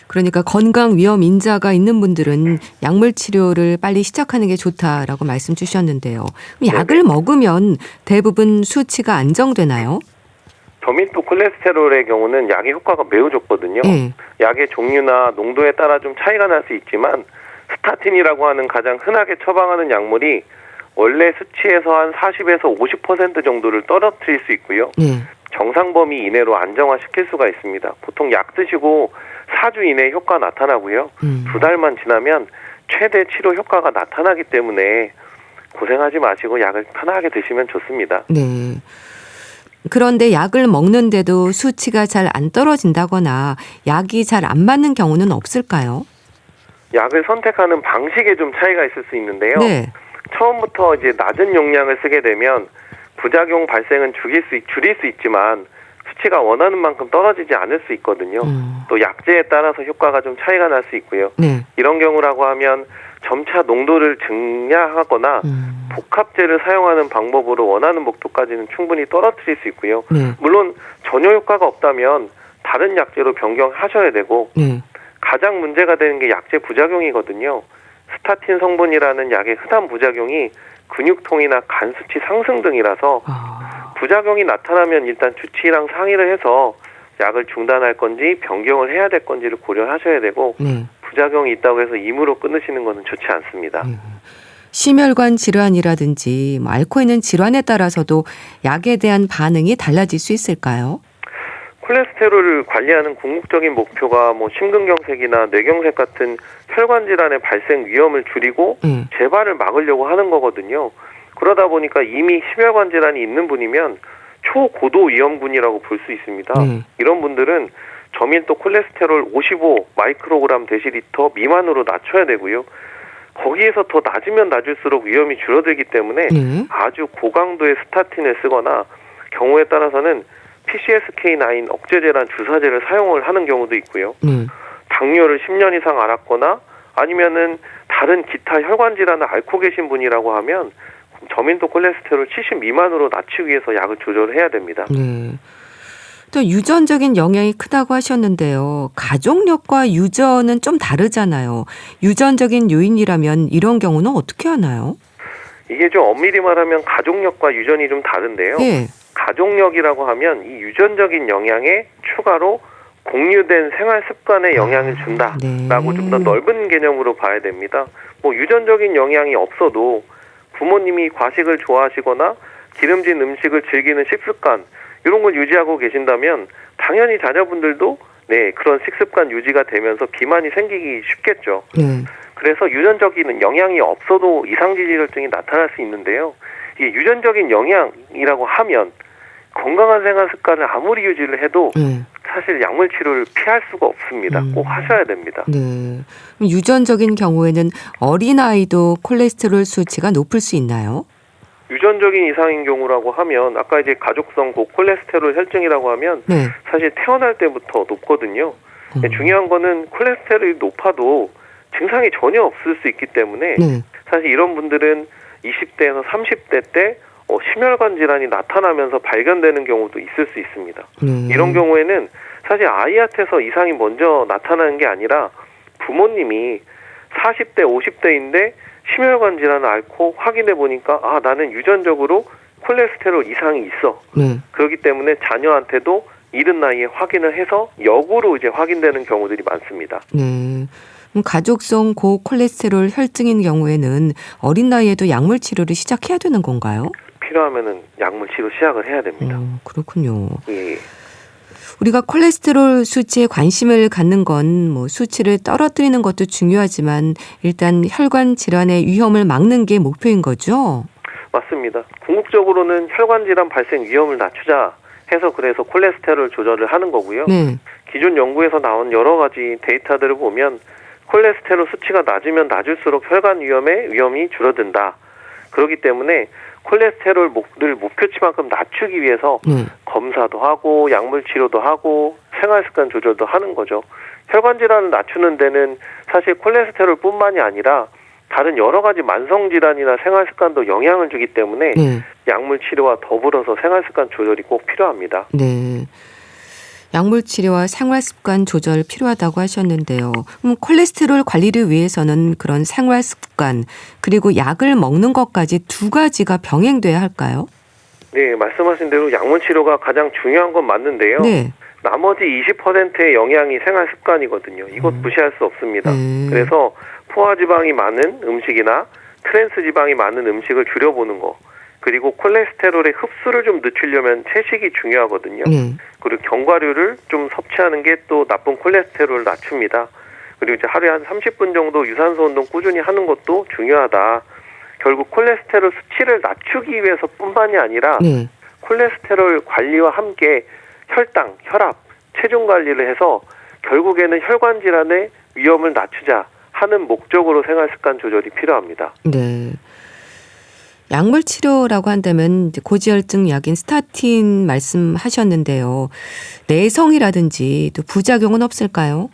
그러니까 건강 위험 인자가 있는 분들은 약물 치료를 빨리 시작하는 게 좋다라고 말씀 주셨는데요. 약을 먹으면 대부분 수치가 안정되나요? 저밀도 콜레스테롤의 경우는 약의 효과가 매우 좋거든요. 네. 약의 종류나 농도에 따라 좀 차이가 날 수 있지만 스타틴이라고 하는 가장 흔하게 처방하는 약물이 원래 수치에서 한 40에서 50% 정도를 떨어뜨릴 수 있고요. 네. 정상 범위 이내로 안정화시킬 수가 있습니다. 보통 약 드시고 4주 이내에 효과 나타나고요. 2달만 지나면 최대 치료 효과가 나타나기 때문에 고생하지 마시고 약을 편하게 드시면 좋습니다. 네. 그런데 약을 먹는데도 수치가 잘 안 떨어진다거나 약이 잘 안 맞는 경우는 없을까요? 약을 선택하는 방식에 좀 차이가 있을 수 있는데요. 네. 처음부터 이제 낮은 용량을 쓰게 되면 부작용 발생은 줄일 수 있지만 수치가 원하는 만큼 떨어지지 않을 수 있거든요. 또 약제에 따라서 효과가 좀 차이가 날 수 있고요. 네. 이런 경우라고 하면 점차 농도를 증량하거나 복합제를 사용하는 방법으로 원하는 목표까지는 충분히 떨어뜨릴 수 있고요. 네. 물론 전혀 효과가 없다면 다른 약제로 변경하셔야 되고 네. 가장 문제가 되는 게 약제 부작용이거든요. 스타틴 성분이라는 약의 흔한 부작용이 근육통이나 간 수치 상승 등이라서 부작용이 나타나면 일단 주치의랑 상의를 해서 약을 중단할 건지 변경을 해야 될 건지를 고려하셔야 되고 네. 부작용이 있다고 해서 임의로 끊으시는 것은 좋지 않습니다. 심혈관 질환이라든지 앓고 있는 질환에 따라서도 약에 대한 반응이 달라질 수 있을까요? 콜레스테롤을 관리하는 궁극적인 목표가 심근경색이나 뇌경색 같은 혈관 질환의 발생 위험을 줄이고 재발을 막으려고 하는 거거든요. 그러다 보니까 이미 심혈관 질환이 있는 분이면 초고도 위험군이라고 볼 수 있습니다. 이런 분들은 저밀도 콜레스테롤 55 마이크로그램 데시리터 미만으로 낮춰야 되고요. 거기에서 더 낮으면 낮을수록 위험이 줄어들기 때문에 아주 고강도의 스타틴을 쓰거나 경우에 따라서는 PCSK9 억제제란 주사제를 사용을 하는 경우도 있고요. 당뇨를 10년 이상 앓았거나 아니면은 다른 기타 혈관 질환을 앓고 계신 분이라고 하면 저밀도 콜레스테롤 70 미만으로 낮추기 위해서 약을 조절해야 됩니다. 네. 또 유전적인 영향이 크다고 하셨는데요. 가족력과 유전은 좀 다르잖아요. 유전적인 요인이라면 이런 경우는 어떻게 하나요? 이게 좀 엄밀히 말하면 가족력과 유전이 좀 다른데요. 네. 가족력이라고 하면 이 유전적인 영향에 추가로 공유된 생활 습관에 영향을 준다라고 좀 더 넓은 개념으로 봐야 됩니다. 유전적인 영향이 없어도 부모님이 과식을 좋아하시거나 기름진 음식을 즐기는 식습관 이런 걸 유지하고 계신다면 당연히 자녀분들도 그런 식습관 유지가 되면서 비만이 생기기 쉽겠죠. 그래서 유전적인 영향이 없어도 이상지질혈증이 나타날 수 있는데요. 이게 유전적인 영향이라고 하면 건강한 생활 습관을 아무리 유지를 해도 사실 약물 치료를 피할 수가 없습니다. 꼭 하셔야 됩니다. 네. 유전적인 경우에는 어린아이도 콜레스테롤 수치가 높을 수 있나요? 유전적인 이상인 경우라고 하면 아까 이제 가족성 고콜레스테롤 혈증이라고 하면 사실 태어날 때부터 높거든요. 중요한 거는 콜레스테롤이 높아도 증상이 전혀 없을 수 있기 때문에 사실 이런 분들은 20대에서 30대 때 심혈관 질환이 나타나면서 발견되는 경우도 있을 수 있습니다. 이런 경우에는 사실 아이한테서 이상이 먼저 나타나는 게 아니라 부모님이 40대, 50대인데 심혈관 질환을 앓고 확인해 보니까 나는 유전적으로 콜레스테롤 이상이 있어. 그렇기 때문에 자녀한테도 이른 나이에 확인을 해서 역으로 이제 확인되는 경우들이 많습니다. 가족성 고콜레스테롤 혈증인 경우에는 어린 나이에도 약물 치료를 시작해야 되는 건가요? 필요하면은 약물 치료 시작을 해야 됩니다. 그렇군요. 예. 우리가 콜레스테롤 수치에 관심을 갖는 건 뭐 수치를 떨어뜨리는 것도 중요하지만 일단 혈관 질환의 위험을 막는 게 목표인 거죠? 맞습니다. 궁극적으로는 혈관 질환 발생 위험을 낮추자 해서 그래서 콜레스테롤 조절을 하는 거고요. 네. 기존 연구에서 나온 여러 가지 데이터들을 보면 콜레스테롤 수치가 낮으면 낮을수록 혈관 위험이 줄어든다. 그렇기 때문에 콜레스테롤을 목표치만큼 낮추기 위해서 네. 검사도 하고 약물 치료도 하고 생활습관 조절도 하는 거죠. 혈관 질환을 낮추는 데는 사실 콜레스테롤뿐만이 아니라 다른 여러 가지 만성 질환이나 생활습관도 영향을 주기 때문에 네. 약물 치료와 더불어서 생활습관 조절이 꼭 필요합니다. 네. 약물 치료와 생활 습관 조절 필요하다고 하셨는데요. 콜레스테롤 관리를 위해서는 그런 생활 습관 그리고 약을 먹는 것까지 두 가지가 병행돼야 할까요? 네, 말씀하신 대로 약물 치료가 가장 중요한 건 맞는데요. 네. 나머지 20%의 영양이 생활 습관이거든요. 이것 무시할 수 없습니다. 그래서 포화지방이 많은 음식이나 트랜스 지방이 많은 음식을 줄여보는 거. 그리고 콜레스테롤의 흡수를 좀 늦추려면 채식이 중요하거든요. 네. 그리고 견과류를 좀 섭취하는 게 또 나쁜 콜레스테롤을 낮춥니다. 그리고 이제 하루에 한 30분 정도 유산소 운동 꾸준히 하는 것도 중요하다. 결국 콜레스테롤 수치를 낮추기 위해서뿐만이 아니라 네. 콜레스테롤 관리와 함께 혈당, 혈압, 체중 관리를 해서 결국에는 혈관 질환의 위험을 낮추자 하는 목적으로 생활습관 조절이 필요합니다. 네. 약물 치료라고 한다면 이제 고지혈증 약인 스타틴 말씀하셨는데요. 내성이라든지 또 부작용은 없을까요?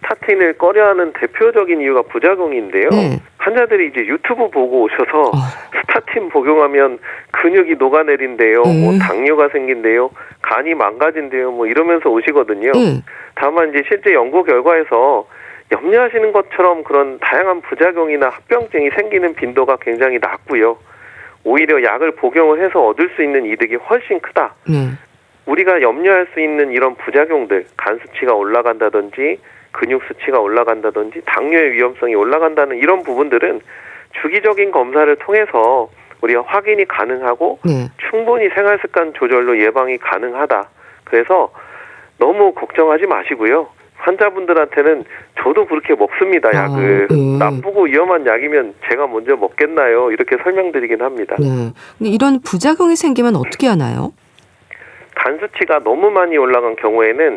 스타틴을 꺼려하는 대표적인 이유가 부작용인데요. 네. 환자들이 이제 유튜브 보고 오셔서 스타틴 복용하면 근육이 녹아내린대요. 뭐 당뇨가 생긴대요. 간이 망가진대요. 뭐 이러면서 오시거든요. 다만 이제 실제 연구 결과에서 염려하시는 것처럼 그런 다양한 부작용이나 합병증이 생기는 빈도가 굉장히 낮고요. 오히려 약을 복용을 해서 얻을 수 있는 이득이 훨씬 크다. 우리가 염려할 수 있는 이런 부작용들, 간 수치가 올라간다든지 근육 수치가 올라간다든지 당뇨의 위험성이 올라간다는 이런 부분들은 주기적인 검사를 통해서 우리가 확인이 가능하고 충분히 생활습관 조절로 예방이 가능하다. 그래서 너무 걱정하지 마시고요. 환자분들한테는 저도 그렇게 먹습니다, 약을. 나쁘고 위험한 약이면 제가 먼저 먹겠나요? 이렇게 설명드리긴 합니다. 네. 근데 이런 부작용이 생기면 어떻게 하나요? 간 수치가 너무 많이 올라간 경우에는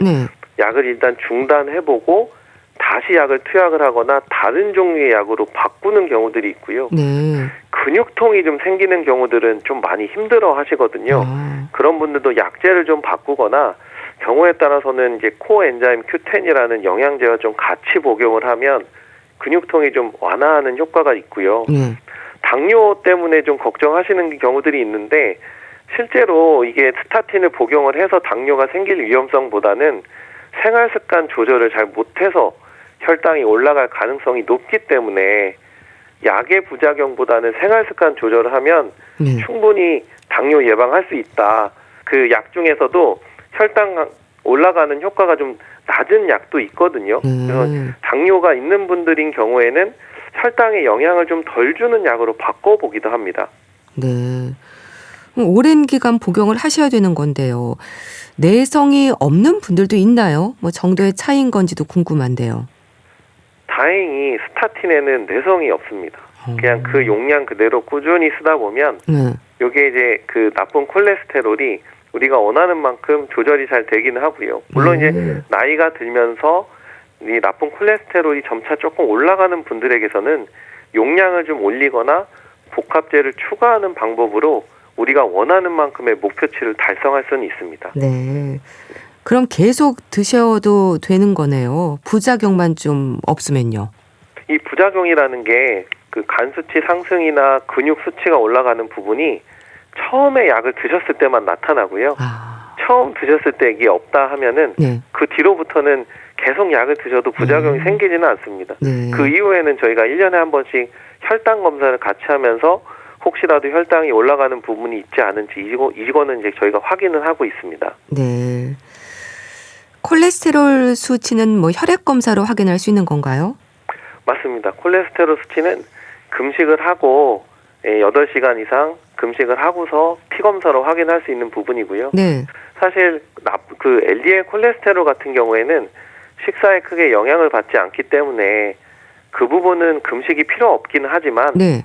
약을 일단 중단해보고 다시 약을 투약을 하거나 다른 종류의 약으로 바꾸는 경우들이 있고요. 근육통이 좀 생기는 경우들은 좀 많이 힘들어 하시거든요. 그런 분들도 약제를 좀 바꾸거나 경우에 따라서는 이제 코엔자임 Q10이라는 영양제와 좀 같이 복용을 하면 근육통이 좀 완화하는 효과가 있고요. 당뇨 때문에 좀 걱정하시는 경우들이 있는데 실제로 이게 스타틴을 복용을 해서 당뇨가 생길 위험성보다는 생활습관 조절을 잘 못해서 혈당이 올라갈 가능성이 높기 때문에 약의 부작용보다는 생활습관 조절을 하면 충분히 당뇨 예방할 수 있다. 그 약 중에서도 혈당 올라가는 효과가 좀 낮은 약도 있거든요. 그래서 당뇨가 있는 분들인 경우에는 혈당에 영향을 좀 덜 주는 약으로 바꿔보기도 합니다. 네. 오랜 기간 복용을 하셔야 되는 건데요. 내성이 없는 분들도 있나요? 뭐 정도의 차이인 건지도 궁금한데요. 다행히 스타틴에는 내성이 없습니다. 그냥 그 용량 그대로 꾸준히 쓰다 보면 이게 이제 그 나쁜 콜레스테롤이 우리가 원하는 만큼 조절이 잘 되기는 하고요. 물론 이제 나이가 들면서 이 나쁜 콜레스테롤이 점차 조금 올라가는 분들에게서는 용량을 좀 올리거나 복합제를 추가하는 방법으로 우리가 원하는 만큼의 목표치를 달성할 수는 있습니다. 네. 그럼 계속 드셔도 되는 거네요. 부작용만 좀 없으면요. 이 부작용이라는 게 그 간 수치 상승이나 근육 수치가 올라가는 부분이 처음에 약을 드셨을 때만 나타나고요. 처음 드셨을 때 이게 없다 하면은 그 뒤로부터는 계속 약을 드셔도 부작용이 생기지는 않습니다. 그 이후에는 저희가 1년에 한 번씩 혈당 검사를 같이 하면서 혹시라도 혈당이 올라가는 부분이 있지 않은지 이거는 이제 저희가 확인을 하고 있습니다. 네. 콜레스테롤 수치는 뭐 혈액 검사로 확인할 수 있는 건가요? 맞습니다. 콜레스테롤 수치는 금식을 하고 8시간 이상 금식을 하고서 피 검사로 확인할 수 있는 부분이고요. 사실 그 LDL 콜레스테롤 같은 경우에는 식사에 크게 영향을 받지 않기 때문에 그 부분은 금식이 필요 없기는 하지만 네.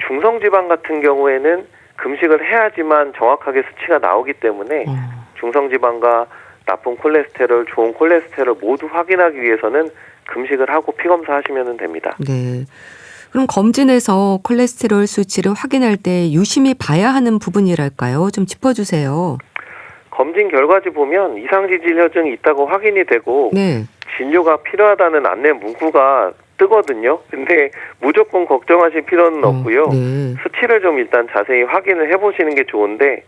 중성지방 같은 경우에는 금식을 해야지만 정확하게 수치가 나오기 때문에 중성지방과 나쁜 콜레스테롤, 좋은 콜레스테롤 모두 확인하기 위해서는 금식을 하고 피검사 하시면 됩니다. 네. 그럼 검진에서 콜레스테롤 수치를 확인할 때 유심히 봐야 하는 부분이랄까요? 좀 짚어주세요. 검진 결과지 보면 이상지질 혈증이 있다고 확인이 되고 네. 진료가 필요하다는 안내 문구가 뜨거든요. 근데 무조건 걱정하실 필요는 없고요. 네. 수치를 좀 일단 자세히 확인을 해보시는 게 좋은데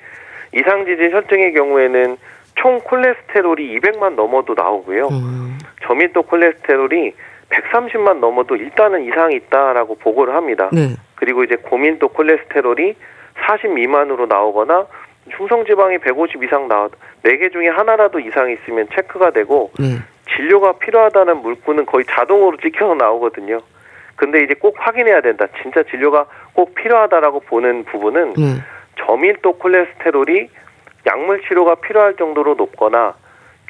이상지질 혈증의 경우에는 총 콜레스테롤이 200만 넘어도 나오고요. 저밀도 콜레스테롤이 130만 넘어도 일단은 이상이 있다라고 보고를 합니다. 네. 그리고 이제 고밀도 콜레스테롤이 40 미만으로 나오거나 중성지방이 150 이상 나와 4개 중에 하나라도 이상이 있으면 체크가 되고 네. 진료가 필요하다는 물구는 거의 자동으로 찍혀서 나오거든요. 근데 이제 꼭 확인해야 된다. 진짜 진료가 꼭 필요하다라고 보는 부분은 네. 저밀도 콜레스테롤이 약물 치료가 필요할 정도로 높거나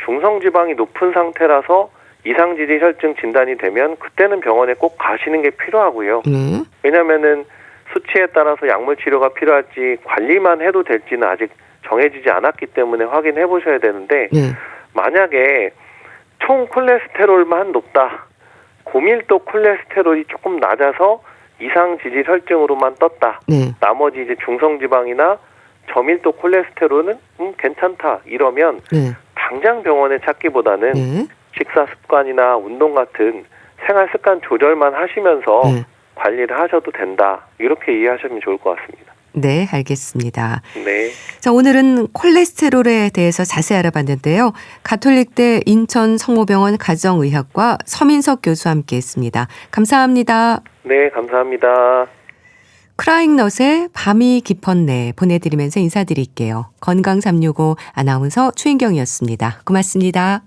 중성지방이 높은 상태라서 이상지질 혈증 진단이 되면 그때는 병원에 꼭 가시는 게 필요하고요. 네. 왜냐면은 수치에 따라서 약물 치료가 필요할지 관리만 해도 될지는 아직 정해지지 않았기 때문에 확인해 보셔야 되는데 네. 만약에 총 콜레스테롤만 높다. 고밀도 콜레스테롤이 조금 낮아서 이상지질 혈증으로만 떴다. 네. 나머지 이제 중성지방이나 저밀도 콜레스테롤은 괜찮다. 이러면 네. 당장 병원에 찾기보다는 네. 식사 습관이나 운동 같은 생활 습관 조절만 하시면서 네. 관리를 하셔도 된다. 이렇게 이해하시면 좋을 것 같습니다. 네, 알겠습니다. 네. 자, 오늘은 콜레스테롤에 대해서 자세히 알아봤는데요. 가톨릭대 인천 성모병원 가정의학과 서민석 교수와 함께했습니다. 감사합니다. 네, 감사합니다. 크라잉넛의 밤이 깊었네 보내드리면서 인사드릴게요. 건강365 아나운서 최인경이었습니다. 고맙습니다.